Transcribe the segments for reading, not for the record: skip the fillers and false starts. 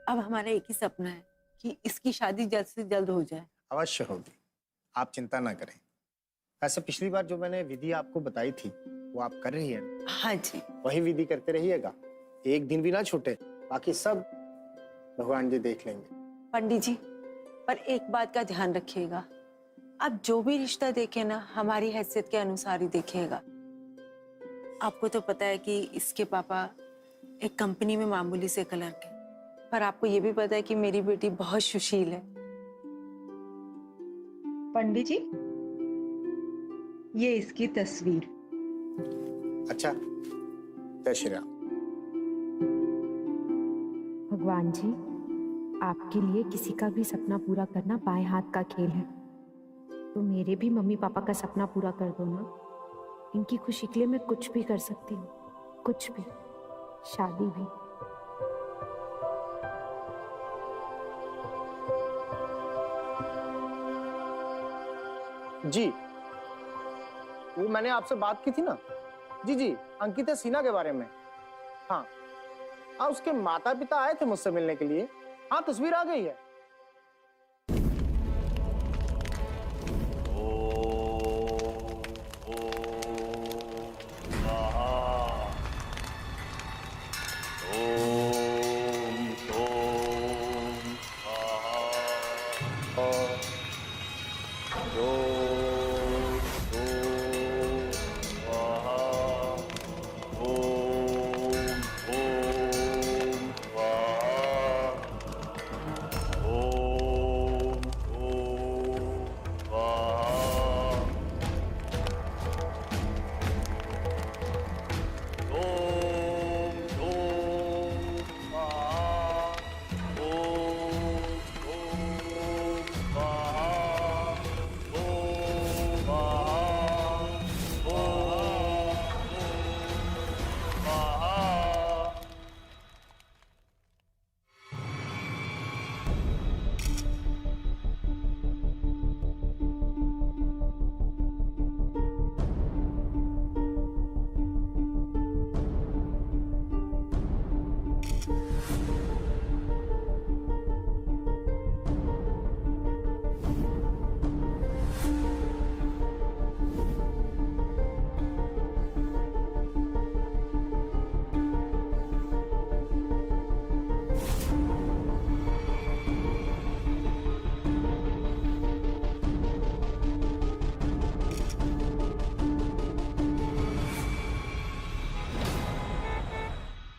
अब हमारा एक ही सपना है कि इसकी शादी जल्द से जल्द हो जाए। अवश्य होगी, आप चिंता ना करें। वैसे पिछली बार जो मैंने विधि आपको बताई थी वो आप कर रही हैं? हाँ जी। वही विधि करते रहिएगा, एक दिन भी ना छूटे, बाकी सब भगवान जी देख लेंगे। पंडित जी, पर एक बात का ध्यान रखिएगा, आप जो भी रिश्ता देखें ना हमारी हैसियत के अनुसार ही देखिएगा। आपको तो पता है कि इसके पापा एक कंपनी में मामूली से क्लर्क है, पर आपको ये भी पता है कि मेरी बेटी बहुत सुशील है। पंडित जी, ये इसकी तस्वीर। अच्छा, जय श्री राम। भगवान जी, आपके लिए किसी का भी सपना पूरा करना बाएं हाथ का खेल है, तो मेरे भी मम्मी पापा का सपना पूरा कर दो ना। इनकी खुशी के लिए मैं कुछ भी कर सकती हूँ, कुछ भी, शादी भी। जी, वो मैंने आपसे बात की थी ना। जी जी, अंकिता सिन्हा के बारे में। हाँ, उसके माता पिता आए थे मुझसे मिलने के लिए। हाँ, तस्वीर आ गई है।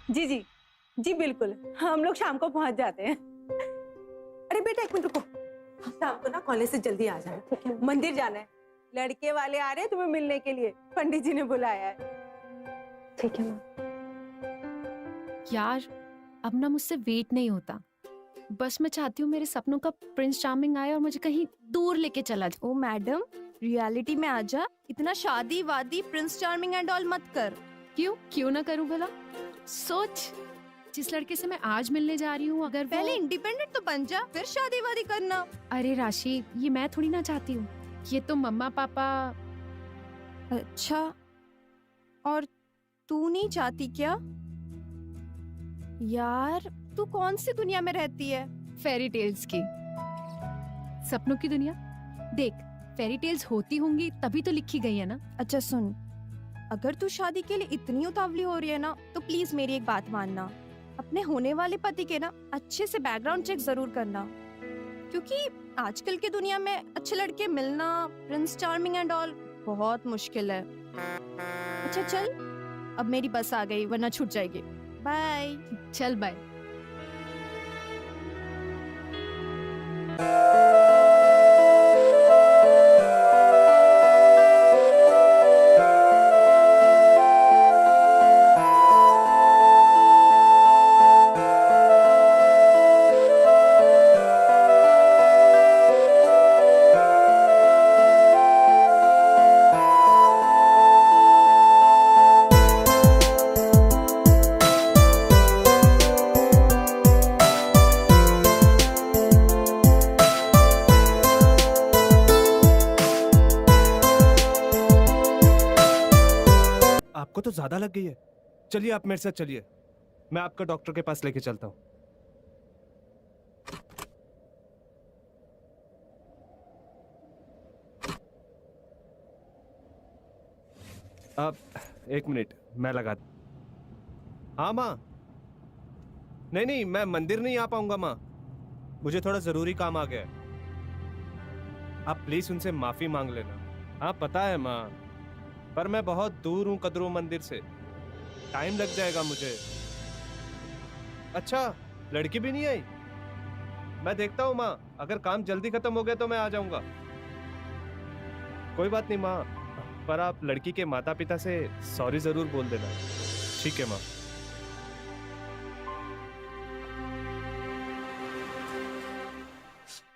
जी जी जी बिल्कुल, हम लोग शाम को पहुंच जाते हैं। अरे बेटा एक मिनट रुको, शाम को ना कॉलेज से जल्दी आ जाना, मंदिर जाना है, लड़के वाले आ रहे हैं तुम्हें मिलने के लिए, पंडित जी ने बुलाया है। ठीक है माँ। यार, अब ना मुझसे वेट नहीं होता, बस मैं चाहती हूँ मेरे सपनों का प्रिंस चार्मिंग आए और मुझे कहीं दूर लेके चला जाए। ओ मैडम, रियलिटी में आ जा, इतना शादी वादी प्रिंस चार्मिंग एंड ऑल मत कर। क्यों ना करूँ भला? सोच, जिस लड़के से मैं आज मिलने जा रही हूँ, अगर पहले इंडिपेंडेंट तो बन जा, फिर शादी वादी करना। अरे राशि, ये मैं थोड़ी ना चाहती हूँ, ये तो मम्मा पापा। अच्छा, और तू नहीं चाहती क्या? यार, तू कौन सी दुनिया में रहती है? फेरी टेल्स की, सपनों की दुनिया। देख, फेरी टेल्स होती होंगी तभी तो लिखी गई है ना। अच्छा सुन, अगर तू शादी के लिए इतनी उतावली हो रही है ना, तो प्लीज मेरी एक बात मानना, अपने होने वाले पति के ना अच्छे से बैकग्राउंड चेक जरूर करना, क्योंकि आजकल की दुनिया में अच्छे लड़के मिलना, प्रिंस चार्मिंग एंड ऑल, बहुत मुश्किल है। अच्छा चल, अब मेरी बस आ गई, वरना छूट जाएगी। बाय। चल बाय। आपको तो ज्यादा लग गई है। चलिए आप मेरे साथ चलिए, मैं आपका डॉक्टर के पास लेके चलता हूँ। अब 1 मिनट मैं लगा। हाँ माँ, नहीं नहीं मैं मंदिर नहीं आ पाऊंगा माँ, मुझे थोड़ा जरूरी काम आ गया है। आप प्लीज उनसे माफी मांग लेना। हाँ पता है माँ, पर मैं बहुत दूर हूँ कद्रू मंदिर से, टाइम लग जाएगा मुझे। अच्छा लड़की भी नहीं आई? मैं देखता हूँ माँ, अगर काम जल्दी खत्म हो गया तो मैं आ जाऊंगा। कोई बात नहीं माँ, पर आप लड़की के माता पिता से सॉरी जरूर बोल देना। ठीक है माँ।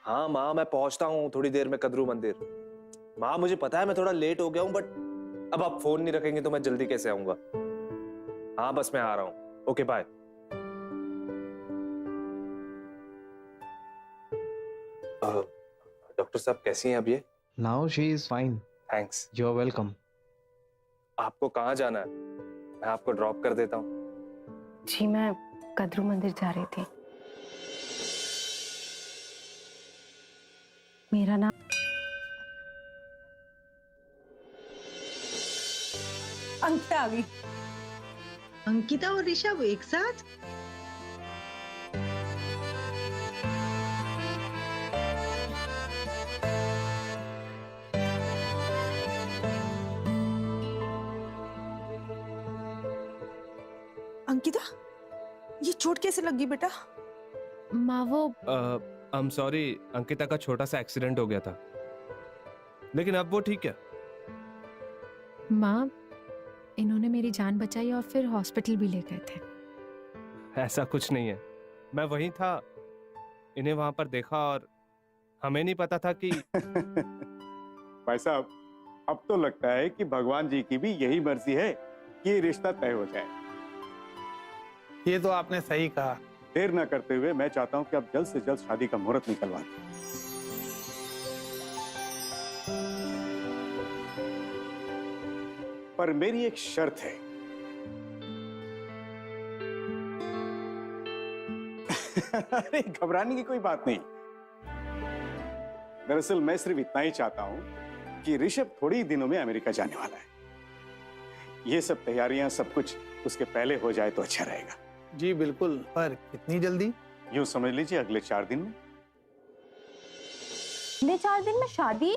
हाँ माँ, मैं पहुंचता हूँ थोड़ी देर में कद्रू मंदिर। माँ मुझे पता है मैं थोड़ा लेट हो गया हूँ, बट अब आप फोन नहीं रखेंगे तो मैं जल्दी कैसे आऊंगा। हाँ बस मैं आ रहा हूँ। Okay bye. डॉक्टर साहब कैसी हैं अब ये? Now she is fine. Thanks. You are welcome. आपको कहाँ जाना है? मैं आपको ड्रॉप कर देता हूँ। जी मैं कद्रू मंदिर जा रही थी। मेरा नाम अंकिता आ गई। अंकिता और ऋषभ एक साथ? अंकिता, ये चोट कैसे लगी बेटा? माँ वो आई एम सॉरी, अंकिता का छोटा सा एक्सीडेंट हो गया था, लेकिन अब वो ठीक है। माँ, इन्होंने मेरी जान बचाई और फिर हॉस्पिटल भी ले गए थे। ऐसा कुछ नहीं है, मैं वहीं था, इन्हें वहां पर देखा और हमें नहीं पता था कि भाई साहब, अब तो लगता है कि भगवान जी की भी यही मर्जी है कि ये रिश्ता तय हो जाए। ये तो आपने सही कहा। देर ना करते हुए मैं चाहता हूं कि आप जल्द से जल्द शादी का मुहूर्त निकलवा दें। पर मेरी एक शर्त है। अरे घबराने की कोई बात नहीं। दरअसल मैं सिर्फ इतना ही चाहता हूं कि ऋषभ थोड़ी ही दिनों में अमेरिका जाने वाला है। ये सब तैयारियां सब कुछ उसके पहले हो जाए तो अच्छा रहेगा। जी बिल्कुल, पर कितनी जल्दी? यूं समझ लीजिए अगले 4 दिन में। अगले 4 दिन में शादी?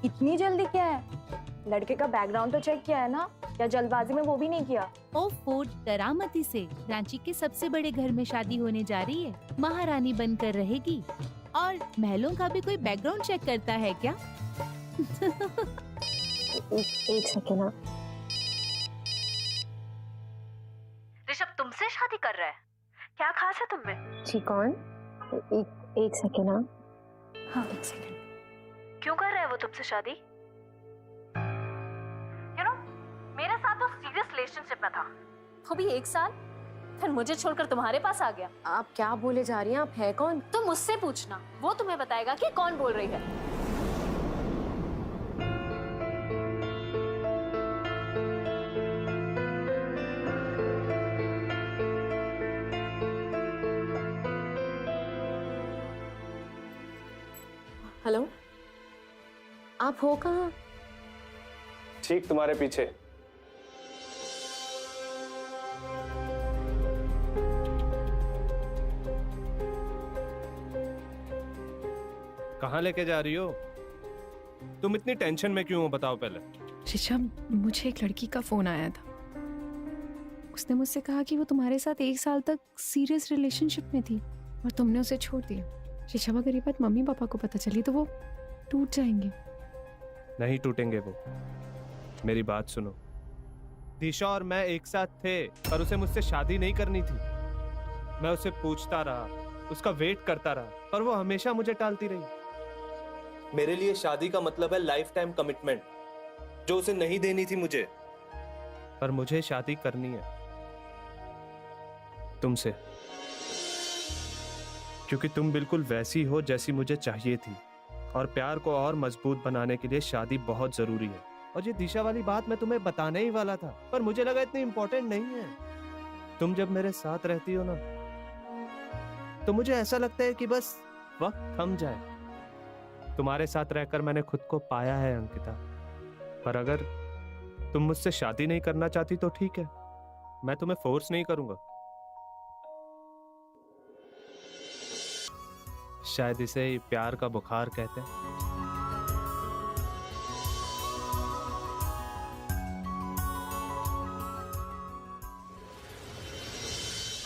इतनी जल्दी क्या है? लड़के का बैकग्राउंड तो चेक किया है ना, या जल्दबाजी में वो भी नहीं किया? ओफो, करामती से रांची के सबसे बड़े घर में शादी होने जा रही है। महारानी बनकर रहेगी और महलों का भी कोई बैकग्राउंड चेक करता है क्या? एक सेकेंड। ऋषभ तुमसे शादी कर रहा है? क्या खास है तुम में? जी कौन? एक सेकेंड। हाँ एक सेकंड। क्यों कर रहा है वो तुमसे शादी? मेरे साथ वो सीरियस रिलेशनशिप में था, वो भी 1 साल, फिर मुझे छोड़कर तुम्हारे पास आ गया। आप क्या बोले जा रही हैं? आप है कौन? तुम मुझसे पूछना, वो तुम्हें बताएगा कि कौन बोल रही है। हेलो, आप हो कहाँ? ठीक तुम्हारे पीछे। कहाँ लेके जा रही हो? तुम इतनी टेंशन में क्यों हो बताओ पहले। ऋषभ, मुझे एक लड़की का फोन आया था, उसने मुझसे कहा कि वो तुम्हारे साथ 1 साल तक सीरियस रिलेशनशिप में थी और तुमने उसे छोड़ दिया। ऋषभ, अगर ये बात मम्मी पापा को पता चली तो वो टूट जाएंगे। नहीं टूटेंगे वो, मेरी बात सुनो। दिशा और मैं एक साथ थे, पर उसे मुझसे शादी नहीं करनी थी। मैं उसे पूछता रहा, उसका वेट करता रहा, पर वो हमेशा मुझे टालती रही। मेरे लिए शादी का मतलब है लाइफ टाइम कमिटमेंट, जो उसे नहीं देनी थी मुझे। पर मुझे शादी करनी है तुमसे, क्योंकि तुम बिल्कुल वैसी हो जैसी मुझे चाहिए थी, और प्यार को और मजबूत बनाने के लिए शादी बहुत जरूरी है। और ये दिशा वाली बात मैं तुम्हें बताने ही वाला था, पर मुझे लगा इतनी इंपॉर्टेंट नहीं है। तुम जब मेरे साथ रहती हो ना, तो मुझे ऐसा लगता है कि बस वक्त थम जाए। तुम्हारे साथ रहकर मैंने खुद को पाया है अंकिता, पर अगर तुम मुझसे शादी नहीं करना चाहती तो ठीक है, मैं तुम्हें फोर्स नहीं करूंगा। शायद इसे प्यार का बुखार कहते हैं।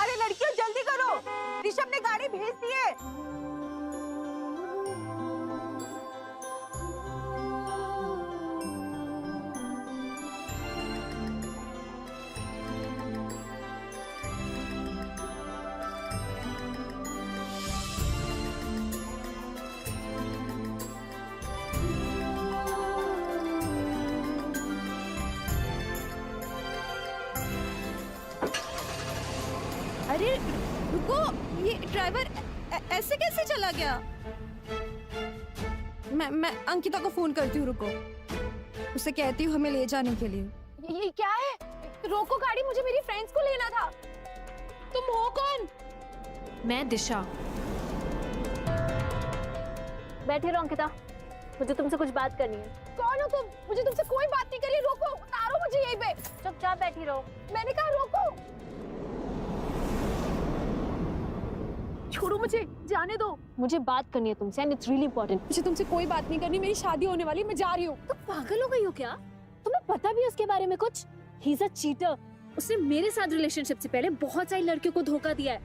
अरे लड़कियों जल्दी करो, ऋषभ ने गाड़ी भेज दी है। अरे रुको, ये ड्राइवर ऐसे कैसे चला गया? मैं अंकिता को फोन करती हूँ, रुको। उसे कहती हूँ हमें ले जाने के लिए। ये क्या है? रोको गाड़ी, मुझे मेरी फ्रेंड्स को लेना था। तुम हो कौन? मैं दिशा। बैठे रहो अंकिता, मुझे तुमसे कुछ बात करनी है। कौन हो तुम? मुझे तुमसे कोई बात नहीं करनी। रोको, उतारो मुझे यहीं पे। चुपचाप बैठी रहो। मैंने कहा रोको। छोड़ो मुझे, जाने दो। मुझे बात करनी है तुमसे, एंड इट्स रियली इंपॉर्टेंट। मुझे तुमसे कोई बात नहीं करनी, मेरी शादी होने वाली, मैं जा रही हूँ। तुम पागल हो गई हो क्या? तुम्हें पता भी है उसके बारे में कुछ? ही इज अ चीटर। उसने मेरे साथ रिलेशनशिप से पहले बहुत सारी लड़कियों को धोखा दिया है।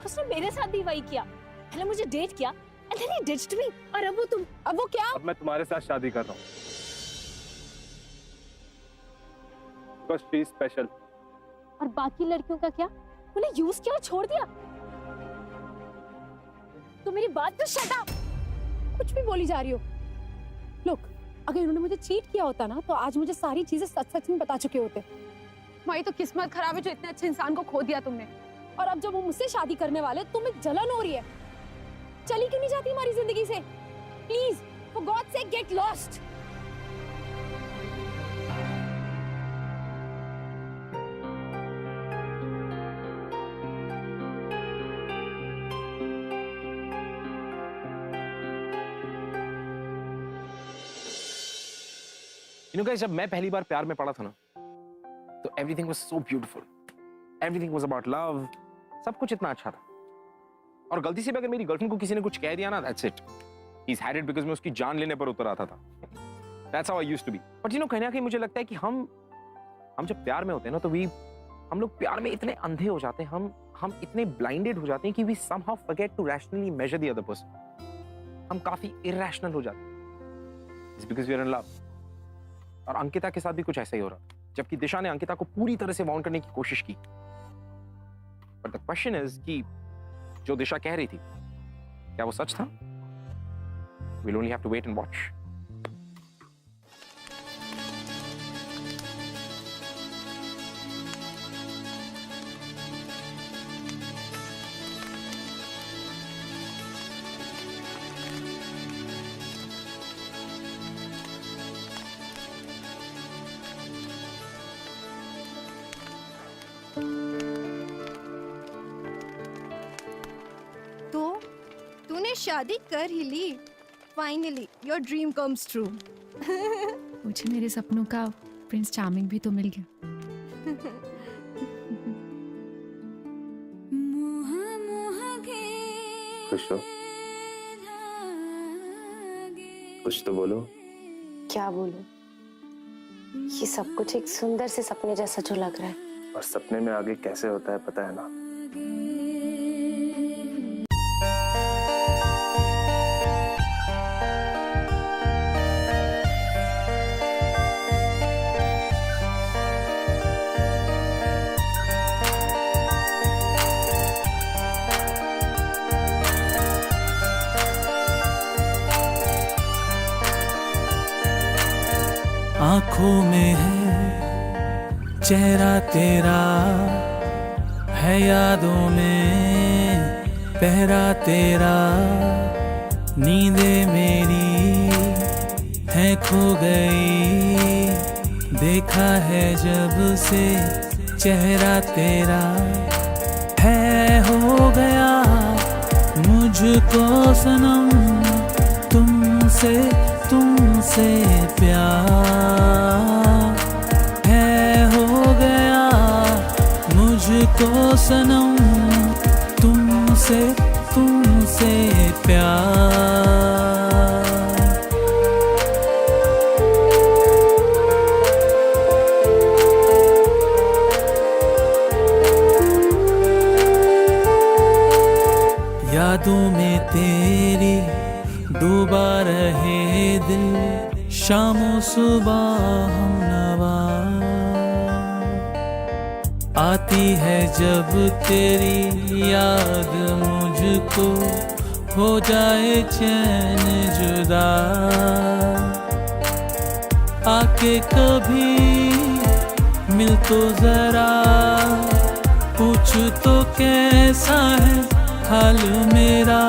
उसने मेरे साथ भी वही किया। पहले मुझे डेट किया, एंड देन ही डिच्ड मी। और अब वो क्या? अब मैं तुम्हारे साथ शादी कर रहा हूँ। Because she is special. और बाकी लड़कियों का क्या? उन्हें यूज किया और छोड़ दिया। तो मेरी बात तो शट अप। कुछ भी बोली जा रही हो। लुक, अगर इन्होंने मुझे चीट किया होता ना, तो आज मुझे सारी चीजें सच में बता चुके होते। वही तो किस्मत खराब है जो इतने अच्छे इंसान को खो दिया तुमने। और अब जब वो मुझसे शादी करने वाले, तुम्हें जलन हो रही है। चली क्यों नहीं जाती हमारी जिंदगी से? Please, for God sake, get lost. जब मैं पहली बार प्यार में पड़ा था ना, तो everything was so beautiful, everything was about love, सब कुछ इतना अच्छा था। और गलती से भी अगर मेरी गर्लफ्रेंड को किसी ने कुछ कह दिया ना, that's it, he is had it, because मैं उसकी जान लेने पर उतर आता था। That's how I used to be. But कहीं ना कहीं मुझे लगता है कि हम जब प्यार में होते हैं ना, तो हम लोग प्यार में इतने अंधे हो जाते हैं, हम इतने ब्लाइंडेड हो जाते हैं कि we somehow forget to rationally measure the other person. हम काफी इरैशनल हो जाते हैं। It's because we are in love. और अंकिता के साथ भी कुछ ऐसा ही हो रहा, जबकि दिशा ने अंकिता को पूरी तरह से वाउंड करने की कोशिश की। बट द क्वेश्चन इज कि जो दिशा कह रही थी, क्या वो सच था? We'll only have to wait and watch. तो तूने शादी कर ही ली। Finally your dream comes true. मुझे मेरे सपनों का प्रिंस चार्मिंग भी तो मिल गया। खुश हो? कुछ तो बोलो। क्या बोलूं? ये सब कुछ एक सुंदर से सपने जैसा जो लग रहा है। और सपने में आगे कैसे होता है पता है ना? आँखों में है चेहरा तेरा, है यादों में पहरा तेरा, नींदे मेरी है खो गई, देखा है जब से चेहरा तेरा, है हो गया मुझको सनम तुमसे प्यार, मुझको सनम तुमसे तुमसे प्यार। यादों में तेरी डूबा रहे दिल, शामों सुबह हमनवा। आती है जब तेरी याद मुझको, हो जाए चैन जुदा। आके कभी मिल तो जरा, पूछ तो कैसा है हाल मेरा।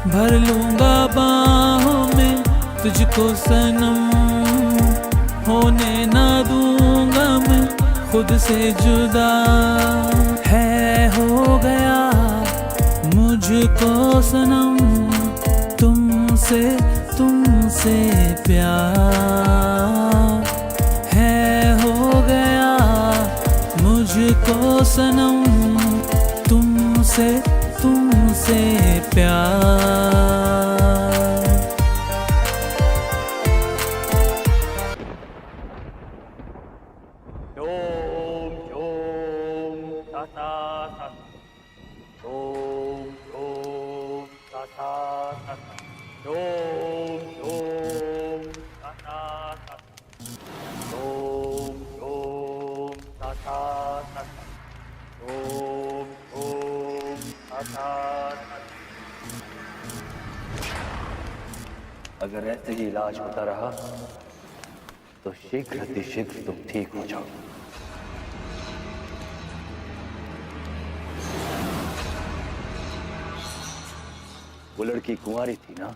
भर लूंगा बाहों में तुझको सनम, होने ना दूंगा मैं खुद से जुदा। है हो गया मुझको सनम तुमसे तुमसे प्यार। है हो गया मुझको सनम तुमसे तुमसे प्यार। ओम ओम तथा ओम ओम तथा ओम ओम तथा ओम ओम तथा ओम ओम तथा। अगर ऐसे ही इलाज होता रहा तो शीघ्र अतिशीघ्र तुम ठीक हो जाओ। वो लड़की कुंवारी थी ना?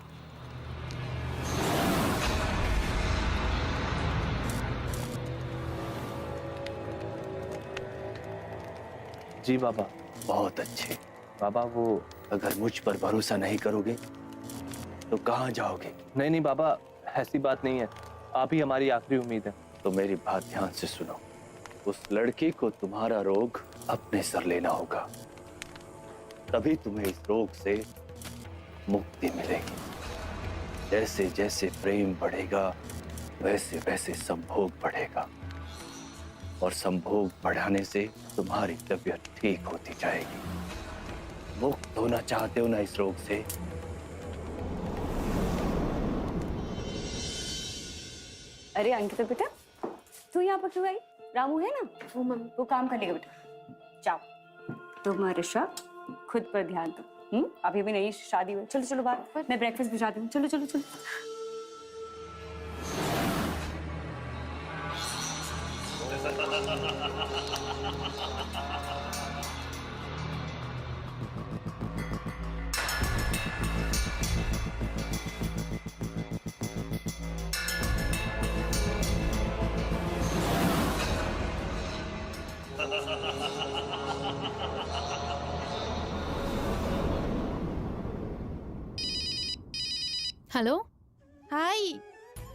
जी बाबा। बहुत अच्छे बाबा। वो अगर मुझ पर भरोसा नहीं करोगे तो कहाँ जाओगे? नहीं नहीं बाबा, ऐसी बात नहीं है, आप ही हमारी आखिरी उम्मीद है। तो मेरी बात ध्यान से सुनो। उस लड़की को तुम्हारा रोग अपने सर लेना होगा, तभी तुम्हें इस रोग से मुक्ति मिलेगी। जैसे जैसे प्रेम बढ़ेगा वैसे वैसे संभोग बढ़ेगा, और संभोग बढ़ाने से तुम्हारी तबीयत ठीक होती जाएगी। मुक्त होना चाहते हो ना इस रोग से? अरे अंकिता बेटा, तू यहाँ पर क्यों आई? रामू है ना, वो मम्मी वो काम कर लेगा बेटा। जाओ तुम ऋषभ खुद पर ध्यान दो। अभी भी नई शादी हुई। चलो चलो बाहर, मैं ब्रेकफास्ट भिजवाती हूँ। चलो चलो चलो। हेलो। हाय,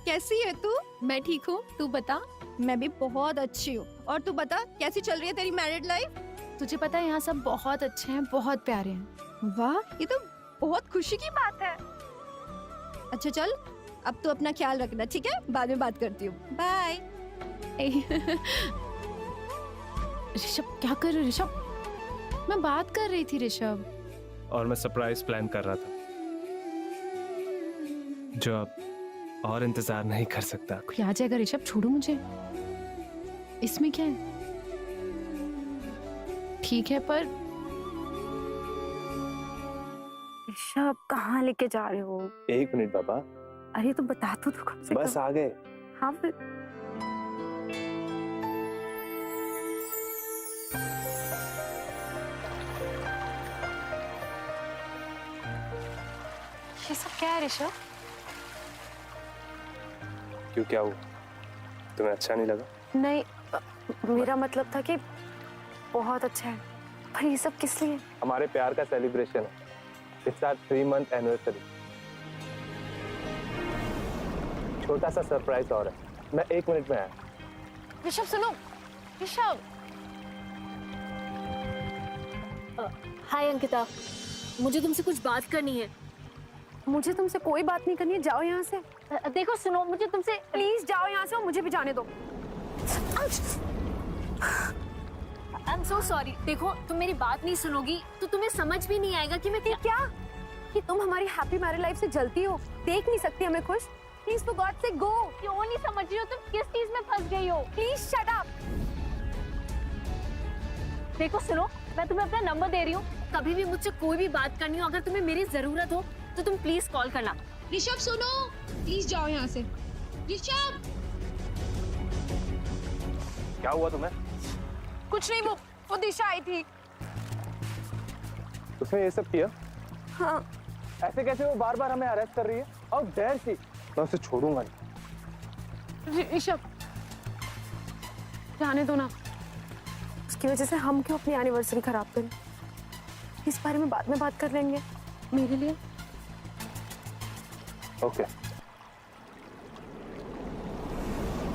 कैसी है तू? मैं ठीक हूँ, तू बता। मैं भी बहुत अच्छी हूँ। और तू बता, कैसी चल रही है तेरी मैरिड लाइफ? तुझे पता है यहाँ सब बहुत अच्छे हैं, बहुत प्यारे हैं। वाह, ये तो बहुत खुशी की बात है। अच्छा चल, अब तू अपना ख्याल रखना, ठीक है? बाद में बात करती हूँ। बाय। ऋषभ क्या कर रहे? ऋषभ मैं बात कर रही थी ऋषभ। और मैं सरप्राइज प्लान कर रहा था जो अब और इंतजार नहीं कर सकता। कोई आ जाएगा ऋषभ, छोड़ो मुझे। इसमें क्या है? ठीक है पर ऋषभ कहाँ लेके जा रहे हो? 1 मिनट बाबा। अरे तो बता तो कम से कम। बस आ गए। हाँ फिर ये सब क्या है ऋषभ? क्यों, क्या हुआ? तुम्हें अच्छा नहीं लगा? नहीं, मेरा मतलब था कि बहुत अच्छा है, पर ये सब किस लिए? हमारे प्यार का सेलिब्रेशन है। It's our 3 month anniversary. छोटा सा सरप्राइज और है। मैं 1 मिनट में आया। ऋषभ सुनो, ऋषभ हाय अंकिता, मुझे तुमसे कुछ बात करनी है। मुझे तुमसे कोई बात नहीं करनी है, जाओ यहाँ से। देखो सुनो, मुझे तुमसे प्लीज जाओ यहाँ से और मुझे भी जाने दो। I am so sorry. देखो तुम मेरी बात नहीं सुनोगी तो तुम्हें समझ भी नहीं आएगा कि मैं क्या कि तुम हमारी हैप्पी मैरिड लाइफ से जलती हो, देख नहीं सकती हमें खुश। प्लीज फॉर गॉड से गो। क्यों नहीं समझ रही हो तुम? किस चीज में फंस गई हो? Please shut up. देखो सुनो, मैं तुम्हें अपना नंबर दे रही हूँ, कभी भी मुझसे कोई भी बात करनी हो, अगर तुम्हें मेरी जरूरत हो तो तुम प्लीज कॉल करना। ऋषभ सुनो, प्लीज जाओ यहाँ से। ऋषभ। क्या हुआ तुम्हें? कुछ नहीं, वो दिशा आई थी। उसने ये सब किया? हाँ। ऐसे कैसे वो बार बार हमें अरेस्ट कर रही है? और डेयर सी, मैं उसे छोड़ूंगा नहीं। ऋषभ जाने दो ना, उसकी वजह से हम क्यों अपनी एनिवर्सरी खराब करें? इस बारे में बाद में बात कर लेंगे, मेरे लिए। ओके।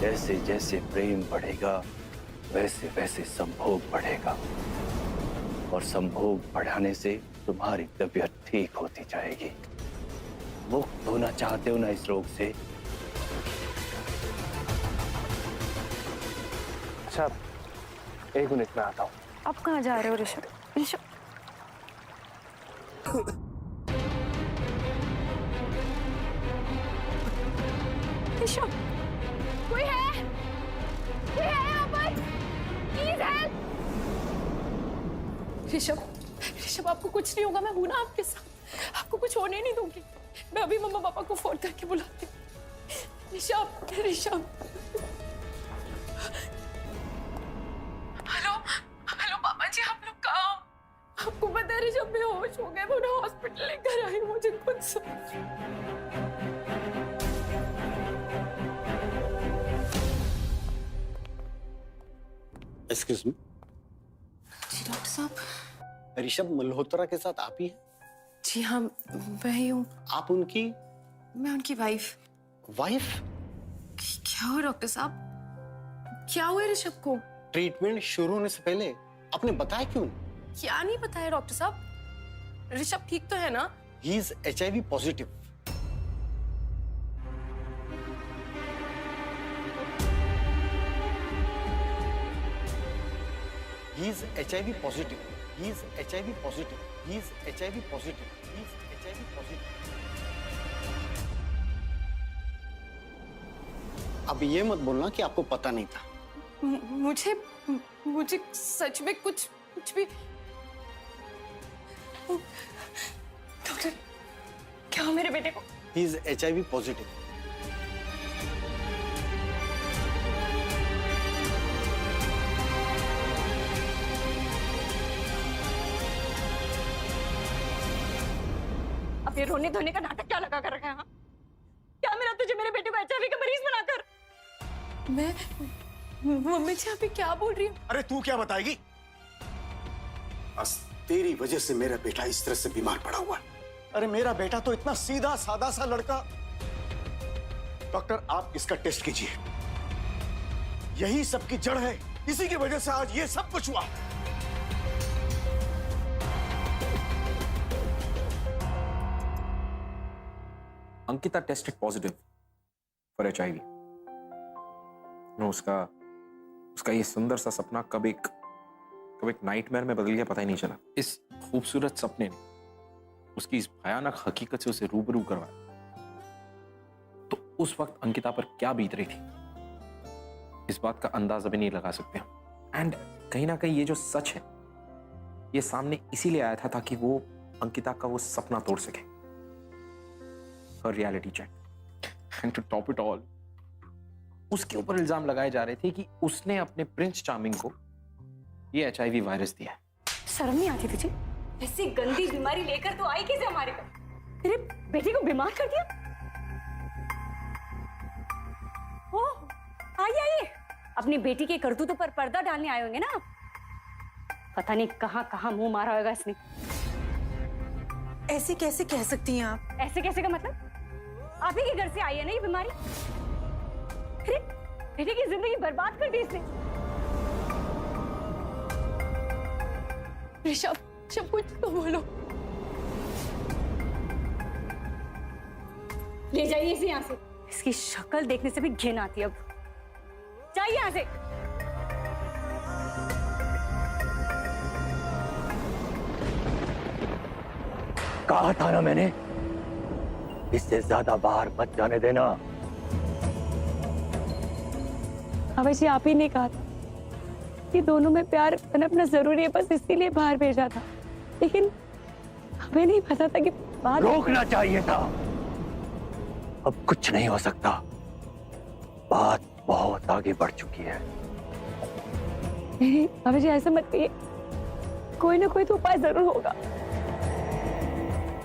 जैसे जैसे प्रेम बढ़ेगा वैसे वैसे संभोग बढ़ेगा, और संभोग बढ़ाने से तुम्हारी तबीयत ठीक होती जाएगी। मुक्त होना चाहते हो ना इस रोग से? अच्छा, 1 मिनट में आता हूँ। आप कहाँ जा रहे हो ऋषभ? ऋषभ ऋषभ, कोई है? कोई है यहाँ पर? Please help. ऋषभ, ऋषभ आपको कुछ नहीं होगा, मैं हूं ना आपके साथ, आपको कुछ होने नहीं दूंगी। मैं अभी मम्मा पापा को फोन करके बुलाती हूँ। ऋषभ, ऋषभ। हेलो, हेलो पापा जी, आप लोग कहाँ हो? आपको पता है ऋषभ बेहोश हो गए, मैं उन्हें हॉस्पिटल लेकर आई। मुझे कुछ समझ। Excuse me. जी डॉक्टर साहब। ऋषभ मल्होत्रा के साथ आप ही हैं? जी हाँ, मैं ही हूँ। आप उनकी? मैं उनकी वाइफ। वाइफ? क्या हुआ डॉक्टर साहब? क्या हुआ ऋषभ को? ट्रीटमेंट शुरू होने से पहले आपने बताया क्यों? क्या नहीं बताया डॉक्टर साहब? ऋषभ ठीक तो है ना? He is HIV positive. He is HIV positive. He is HIV positive. He is HIV positive. He is HIV positive. अब ये मत बोलना कि आपको पता नहीं था। मुझे सच में कुछ भी। डॉक्टर, क्या हो मेरे बेटे को? He is HIV positive. अब ये रोने धोने का नाटक क्या लगा कर रखा है? हाँ? क्या मिला तुझे मेरे बेटे को HIV का मरीज बनाकर? मैं मम्मी जी अभी क्या बोल रही हूँ? अरे तू क्या बताएगी? बस तेरी वजह से मेरा बेटा इस तरह से बीमार पड़ा हुआ है। अरे मेरा बेटा तो इतना सीधा सादा सा लड़का। डॉक्टर, आप इसका टेस्ट कीजिए। यही सब की जड़ है, इसी की वजह से आज ये सब कुछ हुआ। Ankita tested positive for HIV। उसका ये सुंदर सा सपना कब एक नाइटमेयर में बदल गया, पता ही नहीं चला। इस खूबसूरत सपने ने उसकी इस भयानक हकीकत से उसे रूबरू करवाया। तो उस वक्त अंकिता पर क्या बीत रही थी, इस बात का अंदाजा भी नहीं लगा सकते। एंड कहीं ना कहीं ये जो सच है, ये सामने इसीलिए आया था ताकि वो अंकिता का वो सपना तोड़ सके। Her reality check. And to top it all, उसके ऊपर इल्जाम लगाए जा रहे थे कि उसने अपने प्रिंस चार्मिंग को ये HIV वायरस दिया है। शर्म नहीं आती तुझे? ऐसी गंदी बीमारी लेकर तो आई कैसे हमारे घर? तेरे बेटे को बीमार कर दिया? ओह, आइए अपनी बेटी के करतूतों पर पर्दा डालने आए होंगे ना? पता नहीं कहाँ कहाँ मुंह मारा होगा इसने। ऐसे कैसे कह सकती हैं आप? ऐसे कैसे का मतलब? आप ही के घर से आई है ना ये बीमारी? अरे बेटे की जिंदगी बर्बाद कर दी इसने। ऋषभ, सब कुछ तो बोलो। ले जाइए इसे यहाँ से। इसकी शक्ल देखने से भी घिन आती है अब। जाइए यहाँ से। कहा था ना मैंने, इससे ज्यादा बाहर मत जाने देना। अवैसी आप ही ने कहा था कि दोनों में प्यार पनपना जरूरी है, बस इसीलिए बाहर भेजा था। लेकिन हमें नहीं पता था कि बाहर रोकना चाहिए था। अब कुछ नहीं हो सकता, बात बहुत आगे बढ़ चुकी है। नहीं अवैसी ऐसा मत कहिए, कोई ना कोई तो उपाय जरूर होगा।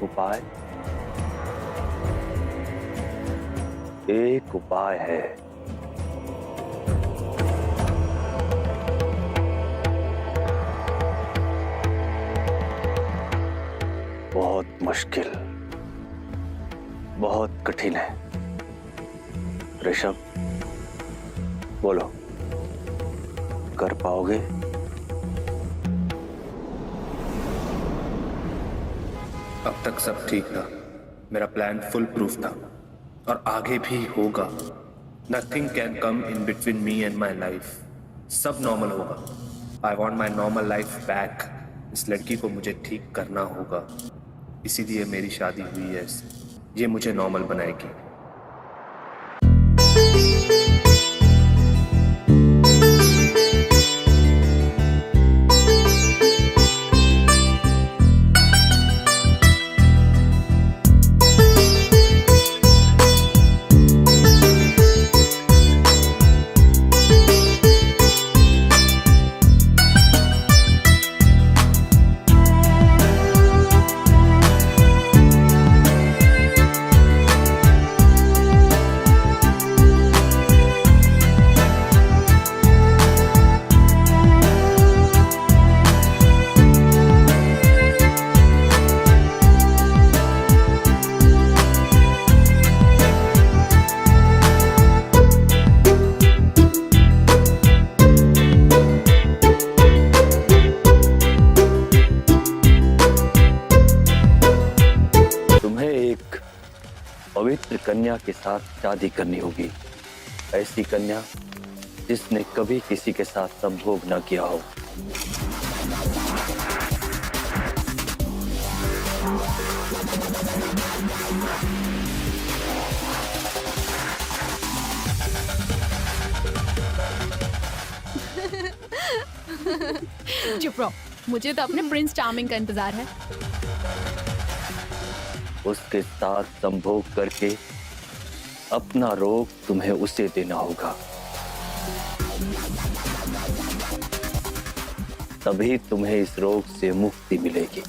उपाय? एक उपाय है। बहुत मुश्किल, बहुत कठिन है। ऋषभ, बोलो, कर पाओगे? अब तक सब ठीक था, मेरा प्लान फुल प्रूफ था और आगे भी होगा। Nothing can come in between me and my life. सब नॉर्मल होगा। I want my normal life back. इस लड़की को मुझे ठीक करना होगा, इसीलिए मेरी शादी हुई है इससे। ये मुझे नॉर्मल बनाएगी। पवित्र कन्या के साथ शादी करनी होगी। ऐसी कन्या जिसने कभी किसी के साथ संभोग न किया हो। चुप रहो, मुझे तो अपने प्रिंस चार्मिंग का इंतजार है। उसके साथ संभोग करके अपना रोग तुम्हें उसे देना होगा, तभी तुम्हें इस रोग से मुक्ति मिलेगी।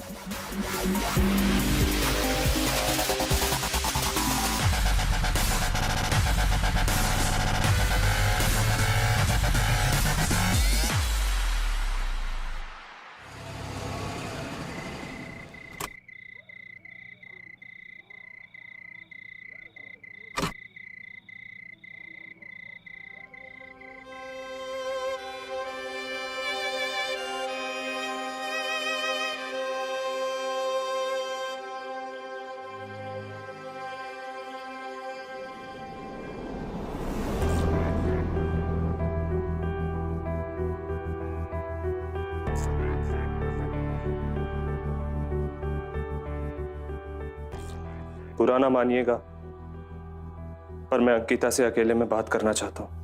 बुरा ना मानिएगा, पर मैं अंकिता से अकेले में बात करना चाहता हूं।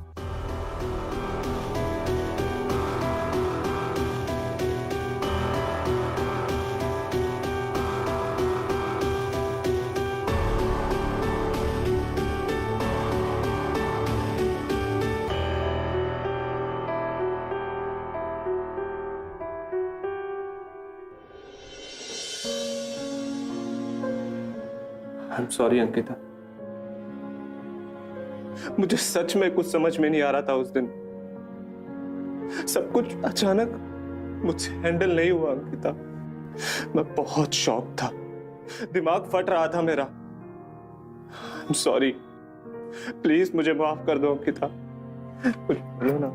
आई एम सॉरी अंकिता, मुझे सच में कुछ समझ में नहीं आ रहा था उस दिन। सब कुछ अचानक मुझसे हैंडल नहीं हुआ अंकिता। मैं बहुत शॉक था, दिमाग फट रहा था मेरा। आई एम सॉरी, प्लीज मुझे माफ कर दो अंकिता। कुछ बोलो ना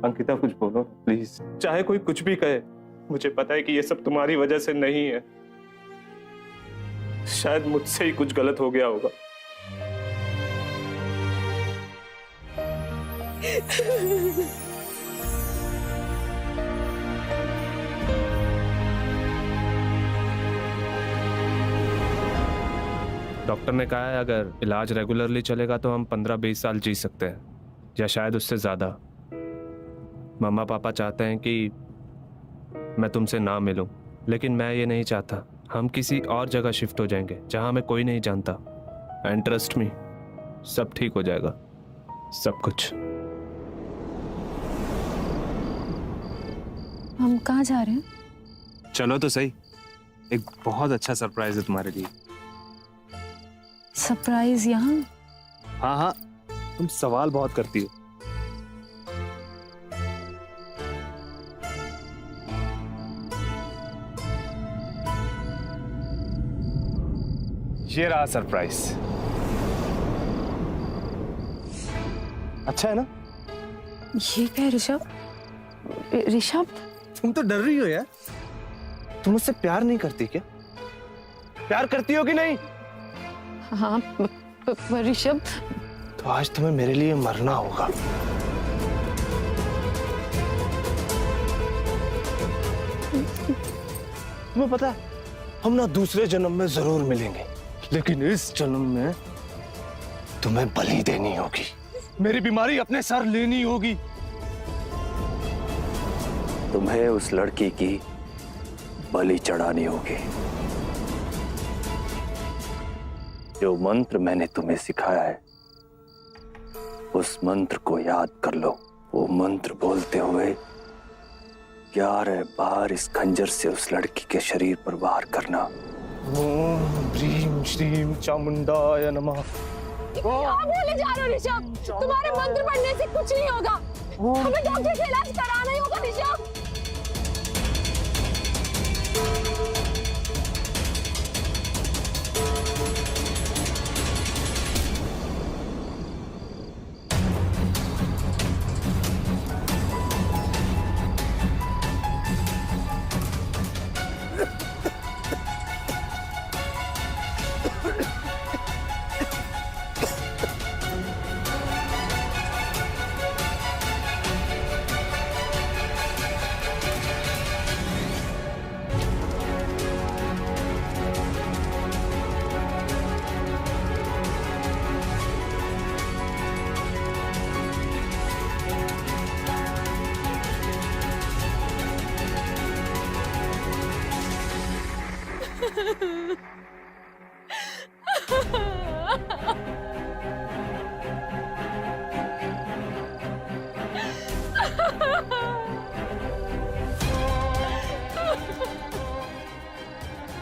अंकिता, कुछ बोलो प्लीज। चाहे कोई कुछ भी कहे, मुझे पता है कि ये सब तुम्हारी वजह से नहीं है। शायद मुझसे ही कुछ गलत हो गया होगा। डॉक्टर ने कहा है अगर इलाज रेगुलरली चलेगा तो हम 15-20 साल जी सकते हैं, या शायद उससे ज्यादा। मम्मा पापा चाहते हैं कि मैं तुमसे ना मिलूं, लेकिन मैं ये नहीं चाहता। हम किसी और जगह शिफ्ट हो जाएंगे जहां हमें कोई नहीं जानता। एंड ट्रस्ट मी, सब ठीक हो जाएगा, सब कुछ। हम कहाँ जा रहे हैं? चलो तो सही, एक बहुत अच्छा सरप्राइज है तुम्हारे लिए। सरप्राइज यहाँ? हाँ हाँ, तुम सवाल बहुत करती हो। ये रहा सरप्राइज। अच्छा है ना? ये क्या है ऋषभ? ऋषभ, तुम तो डर रही हो यार। तुम मुझसे प्यार नहीं करती क्या? प्यार करती हो कि नहीं? हाँ ऋषभ। तो आज तुम्हें मेरे लिए मरना होगा। तुम्हें पता है हम ना दूसरे जन्म में जरूर मिलेंगे, लेकिन इस जन्म में तुम्हें बलि देनी होगी। मेरी बीमारी अपने सर लेनी होगी। तुम्हें उस लड़की की बलि चढ़ानी होगी। जो मंत्र मैंने तुम्हें सिखाया है, उस मंत्र को याद कर लो। वो मंत्र बोलते हुए 11 बार इस खंजर से उस लड़की के शरीर पर वार करना। ओम ह्रीं श्रीं चामुंडाय नमः। क्या बोले जा रहे हो ऋषभ? तुम्हारे मंत्र पढ़ने से कुछ नहीं होगा। हमें डॉक्टर से इलाज कराना ही होगा ऋषभ।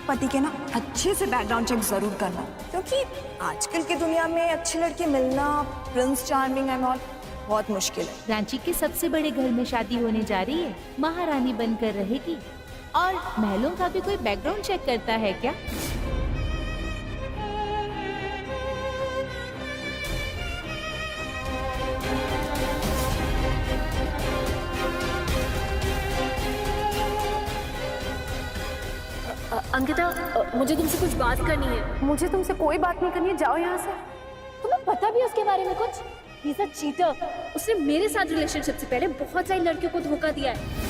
पति के ना अच्छे से बैकग्राउंड चेक जरूर करना, क्योंकि आजकल की दुनिया में अच्छे लड़के मिलना, प्रिंस चार्मिंग एंड ऑल, बहुत मुश्किल है। रांची के सबसे बड़े घर में शादी होने जा रही है, महारानी बनकर रहेगी। और महलों का भी कोई बैकग्राउंड चेक करता है क्या? अंकिता, मुझे तुमसे कुछ बात करनी है। मुझे तुमसे कोई बात नहीं करनी है, जाओ यहाँ से। तुम्हें पता भी है उसके बारे में कुछ? ही इज अ चीटर। उसने मेरे साथ रिलेशनशिप से पहले बहुत सारी लड़कियों को धोखा दिया है।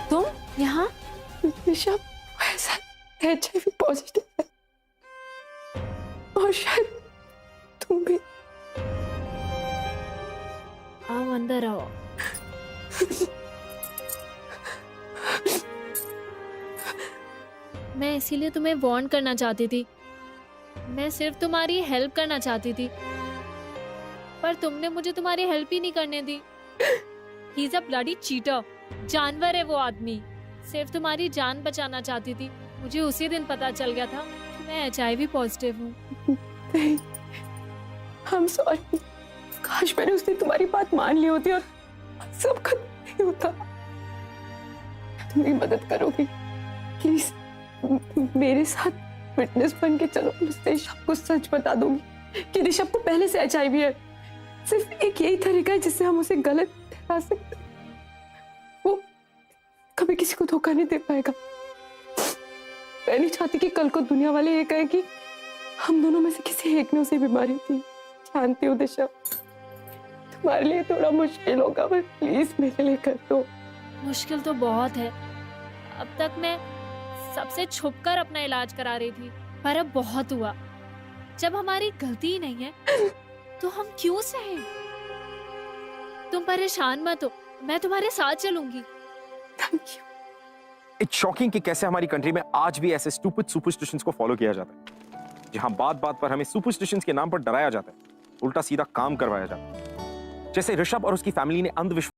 तुम यहाँ? ऋषभ ऐसा HIV पॉजिटिव है, और शायद तुम भी। आओ अंदर आओ। मैं इसीलिए तुम्हें वार्न करना चाहती थी। मैं सिर्फ तुम्हारी हेल्प करना चाहती थी, पर तुमने मुझे तुम्हारी हेल्प ही नहीं करने दी। He is a bloody cheater. जानवर है वो आदमी। सिर्फ तुम्हारी जान बचाना चाहती थी। मुझे उसी दिन पता चल गया था कि मैं HIV पॉजिटिव हूँ। नहीं, I'm sorry। काश मैंने उस दिन तुम्हारी बात मान ली होती और सब खत्म नहीं होता। तुम मेरी मदद करोगी प्लीज? मेरे साथ विटनेस बन के चलो, मैं सबको सच बता दूंगी कि ऋषभ को पहले से HIV है। सिर्फ एक यही तरीका है जिससे हम उसे गलत ठहरा सकते। वो कभी किसी को धोखा नहीं दे पाएगा। मैं नहीं चाहती कि कल को दुनिया वाले ये कहें कि हम दोनों में से किसी एक ने उसे बीमारी थी। जानती हूँ दिशा, तुम्हारे लिए थोड़ा मुश्किल होगा, पर प्लीज मेरे लिए कर दो। मुश्किल तो बहुत है। अब तक मैं सबसे छुपकर अपना इलाज करा रही थी, पर अब बहुत हुआ। जब हमारी गलती ही नहीं है तो हम क्यों सहे? तुम परेशान मत हो, मैं तुम्हारे साथ चलूंगी। Thank you. इट्स शॉकिंग कि कैसे हमारी कंट्री में आज भी ऐसे स्टूपिड सुपरस्टिशंस को फॉलो किया जाता है, जहां बात बात पर हमें सुपरस्टिशंस के नाम पर डराया जाता है, उल्टा सीधा काम करवाया जाता है। जैसे ऋषभ और उसकी फैमिली ने अंधविश्वास